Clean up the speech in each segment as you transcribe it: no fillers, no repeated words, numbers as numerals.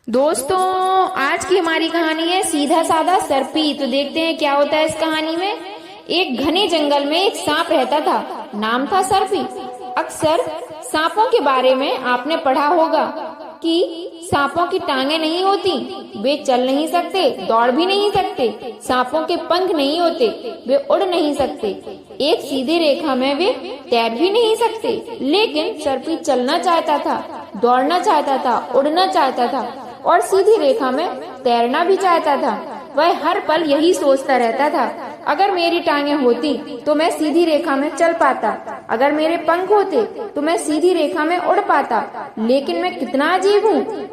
दोस्तों, आज की हमारी कहानी है सीधा साधा सर्पी। तो देखते हैं क्या होता है इस कहानी में। एक घने जंगल में एक सांप रहता था, नाम था सर्पी। अक्सर सांपों के बारे में आपने पढ़ा होगा कि सांपों की टांगे नहीं होती, वे चल नहीं सकते, दौड़ भी नहीं सकते। सांपों के पंख नहीं होते, वे उड़ नहीं सकते। एक सीधी रेखा में वे तैर भी नहीं सकते। लेकिन सर्पी चलना चाहता था, दौड़ना चाहता था, उड़ना चाहता था और सीधी रेखा में तैरना भी चाहता था। वह हर पल यही सोचता रहता था, अगर मेरी टांगे होती तो मैं सीधी रेखा में चल पाता, अगर मेरे पंख होते तो मैं सीधी रेखा में उड़ पाता। लेकिन मैं कितना अजीब हूँ,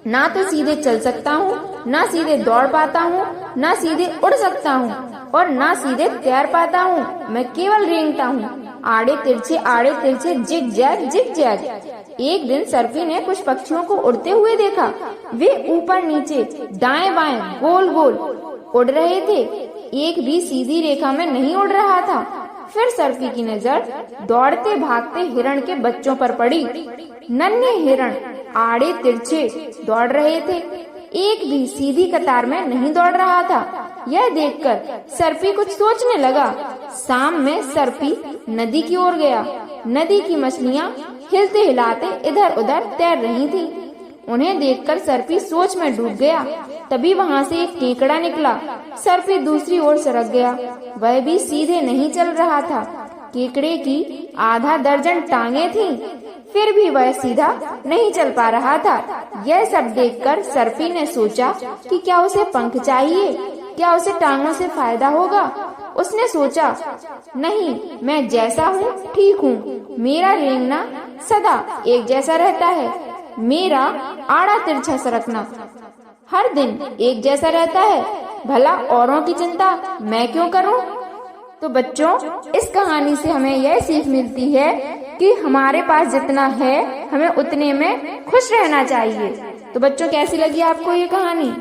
ना तो सीधे चल सकता हूँ, ना सीधे दौड़ पाता हूँ, ना सीधे उड़ सकता हूँ और ना सीधे तैर पाता हूँ। मैं केवल रेंगता हूँ, आड़े तिरछे जिग जैग। एक दिन सर्पी ने कुछ पक्षियों को उड़ते हुए देखा। वे ऊपर नीचे, दाएं बाएं, गोल गोल उड़ रहे थे, एक भी सीधी रेखा में नहीं उड़ रहा था। फिर सर्पी की नजर दौड़ते भागते हिरण के बच्चों पर पड़ी। नन्हे हिरण आड़े तिरछे दौड़ रहे थे, एक भी सीधी कतार में नहीं दौड़ रहा था। यह देखकर सर्पी कुछ सोचने लगा। शाम में सर्पी नदी की ओर गया। नदी की मछलियां हिलते हिलाते इधर उधर तैर रही थी। उन्हें देखकर सर्पी सोच में डूब गया। तभी वहां से एक केकड़ा निकला। सर्पी दूसरी ओर सरक गया। वह भी सीधे नहीं चल रहा था। केकड़े की आधा दर्जन टांगे थीं, फिर भी वह सीधा नहीं चल पा रहा था। यह सब देखकर सर्पी ने सोचा कि क्या उसे पंख चाहिए, क्या उसे टांगों से फायदा होगा। उसने सोचा, नहीं, मैं जैसा हूँ ठीक हूँ। मेरा रेंगना सदा एक जैसा रहता है, मेरा आड़ा तिरछा सरकना हर दिन एक जैसा रहता है। भला औरों की चिंता मैं क्यों करूं? तो बच्चों, इस कहानी से हमें यह सीख मिलती है कि हमारे पास जितना है हमें उतने में खुश रहना चाहिए। तो बच्चों, कैसी लगी आपको ये कहानी?